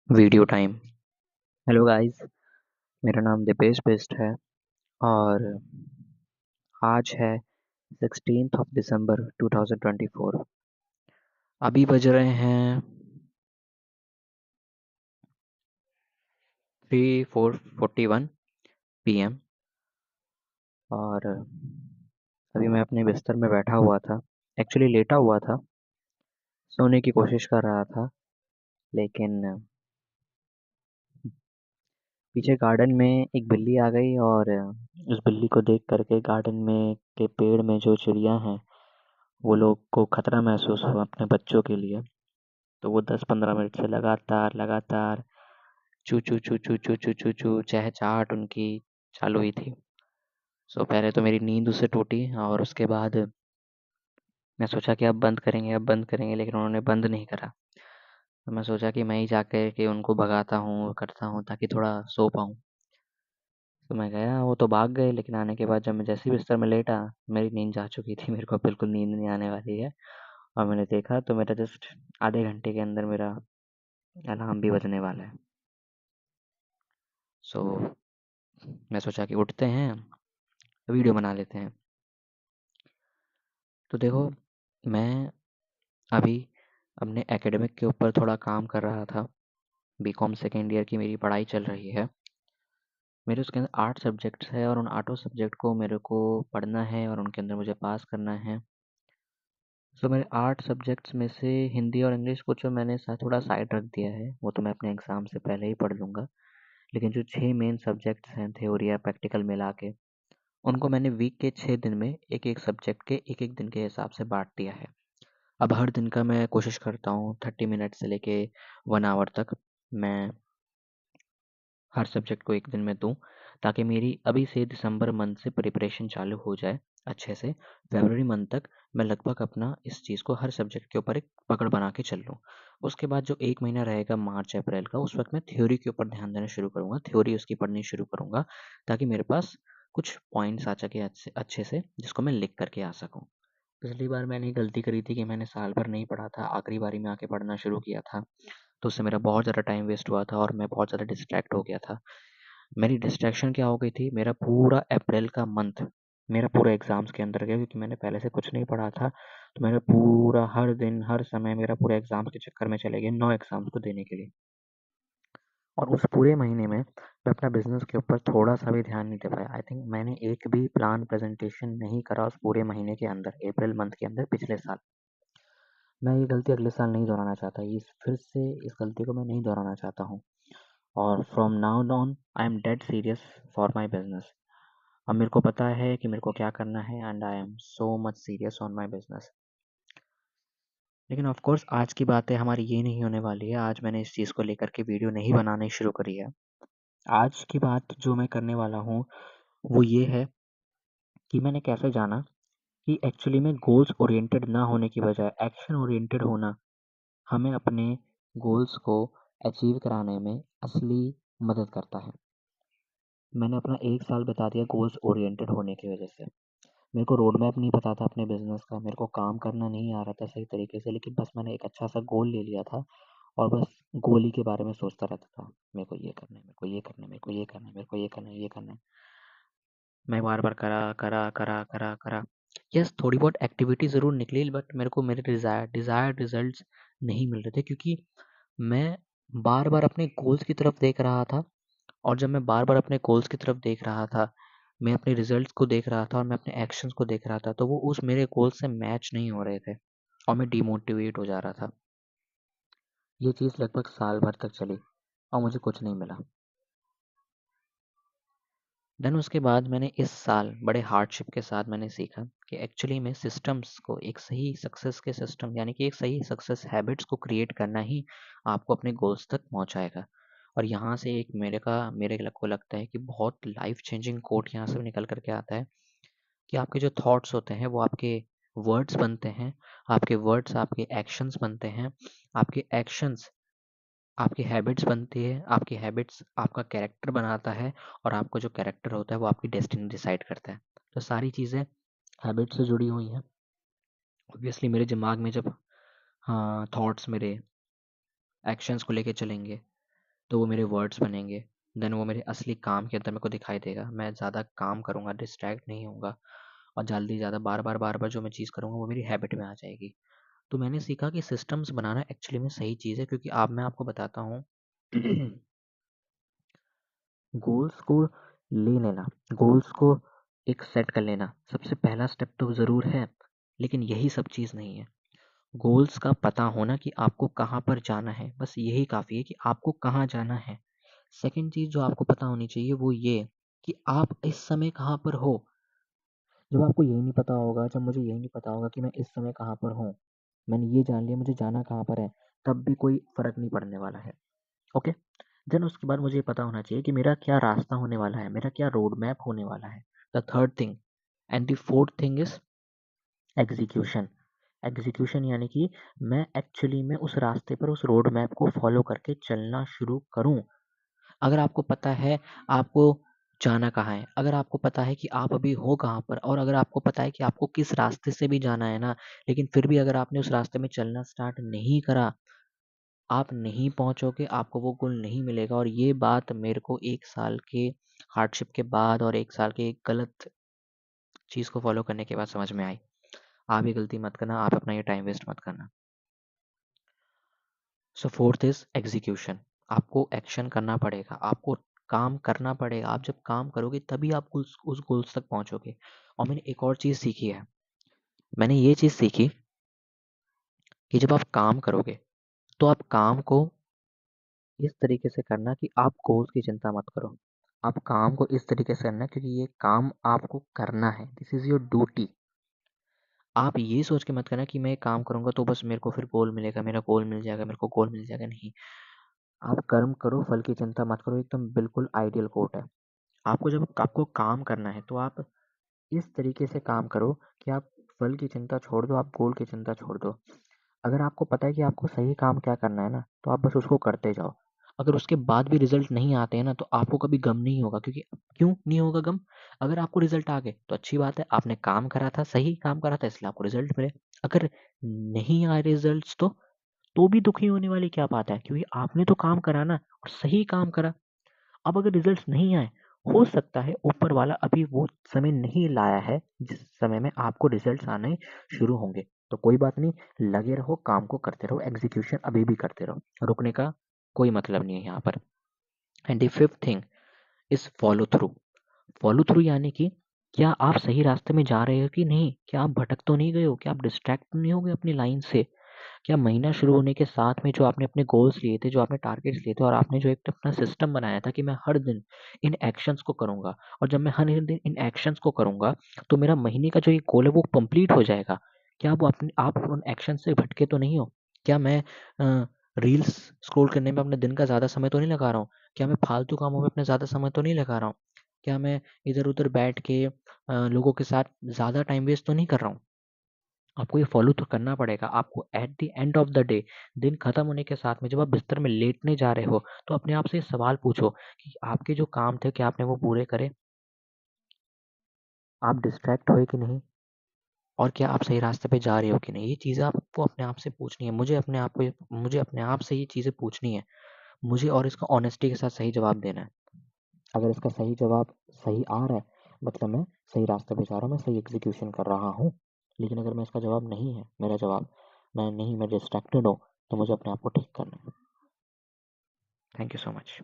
Video time. Hello guys, मेरा नाम दीपेश बिष्ट है और आज है 16th ऑफ दिसंबर 2024। अभी बज रहे हैं 3:41 PM और अभी मैं अपने बिस्तर में बैठा हुआ था। एक्चुअली लेटा हुआ था, सोने की कोशिश कर रहा था, लेकिन पीछे गार्डन में एक बिल्ली आ गई और उस बिल्ली को देख करके गार्डन में के पेड़ में जो चिड़िया हैं वो लोग को खतरा महसूस हुआ अपने बच्चों के लिए। तो वो 10-15 मिनट से लगातार लगातार चू चू चू चू चू चू चू चू चहचहाट उनकी चालू ही थी। सो पहले तो मेरी नींद उससे टूटी और उसके बाद मैं सोचा कि अब बंद करेंगे, लेकिन उन्होंने बंद नहीं करा। तो मैं सोचा कि मैं ही जाकर के उनको भगाता हूँ करता हूँ ताकि थोड़ा सो पाऊँ। तो मैं गया, वो तो भाग गए, लेकिन आने के बाद जब मैं जैसे ही बिस्तर में लेटा, मेरी नींद जा चुकी थी। मेरे को बिल्कुल नींद नहीं आने वाली है और मैंने देखा तो मेरा जस्ट आधे घंटे के अंदर मेरा अलार्म भी बजने वाला है। सो मैं सोचा कि उठते हैं, वीडियो बना लेते हैं। तो देखो, मैं अभी अपने एकेडमिक के ऊपर थोड़ा काम कर रहा था। बीकॉम सेकेंड ईयर की मेरी पढ़ाई चल रही है। मेरे उसके अंदर 8 सब्जेक्ट्स है और उन 8 सब्जेक्ट को मेरे को पढ़ना है और उनके अंदर मुझे पास करना है। सो मेरे 8 सब्जेक्ट्स में से हिंदी और इंग्लिश को जो मैंने थोड़ा साइड रख दिया है, वो तो मैं अपने एग्ज़ाम से पहले ही पढ़ लूँगा। लेकिन जो 6 मेन सब्जेक्ट्स हैं, थ्योरी या प्रैक्टिकल मिला के, उनको मैंने वीक के 6 दिन में एक-एक सब्जेक्ट के एक-एक दिन के हिसाब से बाँट दिया है। अब हर दिन का मैं कोशिश करता हूँ 30 मिनट से लेके 1 आवर तक मैं हर सब्जेक्ट को एक दिन में दूँ, ताकि मेरी अभी से दिसंबर मंथ से प्रिपरेशन चालू हो जाए अच्छे से। फरवरी मंथ तक मैं लगभग अपना इस चीज़ को हर सब्जेक्ट के ऊपर एक पकड़ बना के चल लूँ। उसके बाद जो 1 महीना रहेगा मार्च अप्रैल का, उस वक़्त मैं थ्योरी के ऊपर ध्यान देना शुरू करूँगा, थ्योरी उसकी पढ़नी शुरू करूँगा, ताकि मेरे पास कुछ पॉइंट्स आ सके अच्छे अच्छे से, जिसको मैं लिख कर के आ सकूँ। पिछली बार मैंने गलती करी थी कि मैंने साल भर नहीं पढ़ा था, आखिरी बारी में आके पढ़ना शुरू किया था। तो उससे मेरा बहुत ज़्यादा टाइम वेस्ट हुआ था और मैं बहुत ज़्यादा डिस्ट्रैक्ट हो गया था। मेरी डिस्ट्रैक्शन क्या हो गई थी, मेरा पूरा अप्रैल का मंथ मेरा पूरा एग्ज़ाम्स के अंदर गया, क्योंकि मैंने पहले से कुछ नहीं पढ़ा था। तो मेरा पूरा हर दिन, हर समय मेरा पूरे एग्ज़ाम्स के चक्कर में चले गए 9 एग्ज़ाम्स को देने के लिए। और उस पूरे महीने में मैं अपना बिज़नेस के ऊपर थोड़ा-सा भी ध्यान नहीं दे पाया। आई थिंक मैंने एक भी प्लान प्रेज़ेंटेशन नहीं करा उस पूरे महीने के अंदर, अप्रैल मंथ के अंदर पिछले साल। मैं ये गलती अगले साल नहीं दोहराना चाहता। इस गलती को मैं नहीं दोहराना चाहता हूँ। और from now on I am dead serious for my business. अब मेरे को पता है कि मेरे को क्या करना है and I am so much serious on my business. लेकिन ऑफ कोर्स आज की बातें हमारी ये नहीं होने वाली है। आज मैंने इस चीज़ को लेकर के वीडियो नहीं बनानी शुरू करी है। आज की बात जो मैं करने वाला हूँ वो ये है कि मैंने कैसे जाना कि एक्चुअली में गोल्स ओरिएंटेड ना होने की बजाय एक्शन ओरिएंटेड होना हमें अपने गोल्स को अचीव कराने में असली मदद करता है। मैंने अपना 1 साल बिता दिया गोल्स ओरिएंटेड होने की वजह से। मेरे को रोड मैप नहीं पता था अपने बिज़नेस का, मेरे को काम करना नहीं आ रहा था सही तरीके से, लेकिन बस मैंने एक अच्छा-सा गोल ले लिया था और बस गोल ही के बारे में सोचता रहता था। मेरे को ये करना है, मेरे को ये करना है, मेरे को ये करना है, मेरे को ये करना है, ये करना है। मैं बार-बार करा। यस, थोड़ी बहुत एक्टिविटी ज़रूर निकली, बट मेरे को मेरे डिज़ायर्ड रिज़ल्ट्स नहीं मिल रहे थे, क्योंकि मैं बार-बार अपने गोल्स की तरफ देख रहा था। और जब मैं बार-बार अपने गोल्स की तरफ देख रहा था, मैं अपने रिज़ल्ट्स को देख रहा था और मैं अपने एक्शंस को देख रहा था, तो वो उस मेरे गोल्स से मैच नहीं हो रहे थे और मैं डिमोटिवेट हो जा रहा था। ये चीज़ लगभग साल भर तक चली और मुझे कुछ नहीं मिला। देन उसके बाद मैंने इस साल बड़े हार्डशिप के साथ मैंने सीखा कि एक्चुअली में सिस्टम्स को एक सही सक्सेस के सिस्टम, यानी कि एक सही सक्सेस हैबिट्स को क्रिएट करना ही आपको अपने गोल्स तक पहुंचाएगा। और यहाँ से एक को लगता है कि बहुत लाइफ चेंजिंग कोट यहाँ से निकल करके आता है कि आपके जो थॉट्स होते हैं वो आपके वर्ड्स बनते हैं, आपके वर्ड्स आपके एक्शंस बनते हैं, आपके एक्शंस आपकी हैबिट्स बनती है, आपकी हैबिट्स आपका कैरेक्टर बनाता है और आपका जो कैरेक्टर होता है वो आपकी डेस्टिनी डिसाइड करता है। तो सारी चीज़ें हैबिट से जुड़ी हुई हैं। ऑब्वियसली मेरे दिमाग में जब हाँ थॉट्स मेरे एक्शंस को लेके चलेंगे, तो वो मेरे वर्ड्स बनेंगे, देन वो मेरे असली काम के अंदर मेरे को दिखाई देगा। मैं ज़्यादा काम करूँगा, डिस्ट्रैक्ट नहीं होऊँगा और जल्दी ज़्यादा बार-बार जो मैं चीज़ करूँगा वो मेरी हैबिट में आ जाएगी। तो मैंने सीखा कि सिस्टम्स बनाना एक्चुअली में सही चीज़ है, क्योंकि अब मैं आपको बताता हूँ गोल्स को ले लेना, गोल्स को एक सेट कर लेना सबसे पहला स्टेप तो ज़रूर है, लेकिन यही सब चीज़ नहीं है। गोल्स का पता होना कि आपको कहाँ पर जाना है, बस यही काफ़ी है कि आपको कहाँ जाना है। सेकंड चीज़ जो आपको पता होनी चाहिए वो ये कि आप इस समय कहाँ पर हो। जब आपको यही नहीं पता होगा, जब मुझे यही नहीं पता होगा कि मैं इस समय कहाँ पर हूँ, मैंने ये जान लिया मुझे जाना कहाँ पर है, तब भी कोई फ़र्क नहीं पड़ने वाला है। ओके? देन उसके बाद मुझे ये पता होना चाहिए कि मेरा क्या रास्ता होने वाला है, मेरा क्या रोड मैप होने वाला है। The third thing and the fourth thing is execution. Execution यानी कि मैं एक्चुअली में उस रास्ते पर उस रोड मैप को फ़ॉलो करके चलना शुरू करूँ। अगर आपको पता है आपको जाना कहाँ है, अगर आपको पता है कि आप अभी हो कहाँ पर, और अगर आपको पता है कि आपको किस रास्ते से भी जाना है ना, लेकिन फिर भी अगर आपने उस रास्ते में चलना स्टार्ट नहीं करा, आप नहीं पहुँचोगे, आपको वो गोल नहीं मिलेगा। और ये बात मेरे को 1 साल के हार्डशिप के बाद और 1 साल के एक गलत चीज़ को फ़ॉलो करने के बाद समझ में आई। आप ये गलती मत करना, आप अपना ये टाइम वेस्ट मत करना। सो फोर्थ इज़ एग्ज़ीक्यूशन। आपको एक्शन करना पड़ेगा, आपको काम करना पड़ेगा। आप जब काम करोगे तभी आप उस गोल्स तक पहुँचोगे। और मैंने एक और चीज़ सीखी है, मैंने ये चीज़ सीखी कि जब आप काम करोगे, तो आप काम को इस तरीके से करना कि आप गोल्स की चिंता मत करो। आप काम को इस तरीके से करना क्योंकि ये काम आपको करना है, दिस इज़ योर ड्यूटी। आप ये सोच के मत करना कि मैं ये काम करूँगा तो बस मेरे को फिर गोल मिलेगा, मेरा गोल मिल जाएगा, मेरे को गोल मिल जाएगा, नहीं। आप कर्म करो, फल की चिंता मत करो, एकदम बिल्कुल आइडियल कोट है। आपको जब आपको काम करना है तो आप इस तरीके से काम करो कि आप फल की चिंता छोड़ दो, आप गोल की चिंता छोड़ दो। अगर आपको पता है कि आपको सही काम क्या करना है ना, तो आप बस उसको करते जाओ। अगर उसके बाद भी रिजल्ट नहीं आते हैं ना, तो आपको कभी गम नहीं होगा, क्योंकि क्यों नहीं होगा गम? अगर आपको रिजल्ट आ गए तो अच्छी बात है, आपने काम करा था, सही काम करा था, इसलिए आपको रिजल्ट मिले। अगर नहीं आए रिजल्ट्स तो भी दुखी होने वाली क्या बात है, क्योंकि आपने तो काम करा ना और सही काम करा। अब अगर रिजल्ट्स नहीं आए, हो सकता है ऊपर वाला अभी वो समय नहीं लाया है जिस समय में आपको रिजल्ट्स आने शुरू होंगे। तो कोई बात नहीं, लगे रहो, काम को करते रहो, एग्जीक्यूशन अभी भी करते रहो, रुकने का कोई मतलब नहीं है यहाँ पर। And the fifth thing is follow through. Follow through यानी कि क्या आप सही रास्ते में जा रहे हो कि नहीं, क्या आप भटक तो नहीं गए हो, क्या आप डिस्ट्रैक्ट तो नहीं हो गए अपनी लाइन से। क्या महीना शुरू होने के साथ में जो आपने अपने गोल्स लिए थे, जो आपने टारगेट्स लिए थे, और आपने जो एक अपना सिस्टम बनाया था कि मैं हर दिन इन एक्शंस को करूँगा, और जब मैं हर दिन इन एक्शंस को करूँगा, तो मेरा महीने का जो ये गोल है वो कंप्लीट हो जाएगा। क्या वो अपने आप उन एक्शन से भटके तो नहीं हो? क्या मैं रील्स स्क्रॉल करने में अपने दिन का ज़्यादा समय तो नहीं लगा रहा हूँ? क्या मैं फालतू कामों में अपना ज़्यादा समय तो नहीं लगा रहा हूँ? क्या मैं इधर-उधर बैठ के लोगों के साथ ज़्यादा टाइम वेस्ट तो नहीं कर रहा हूँ? आपको ये फॉलो तो करना पड़ेगा। आपको at the end of the day, दिन खत्म होने के साथ में जब आप बिस्तर में लेटने जा रहे हो, तो अपने आप से ये सवाल पूछो कि आपके जो काम थे, क्या आपने वो पूरे करे? आप डिस्ट्रैक्ट हुए कि नहीं? और क्या आप सही रास्ते पे जा रहे हो कि नहीं? ये चीज़ें आपको अपने आप से पूछनी है। मुझे अपने आप से ये चीज़ें पूछनी है। मुझे और इसका ऑनेस्टी के साथ सही जवाब देना है। अगर इसका सही जवाब सही आ रहा है, मतलब मैं सही रास्ते पे जा रहा हूँ, मैं सही एग्जीक्यूशन कर रहा हूँ। लेकिन अगर मैं इसका जवाब नहीं है, मेरा जवाब मैं डिस्ट्रैक्टेड हूँ, तो मुझे अपने आप को ठीक करना है। Thank you so much.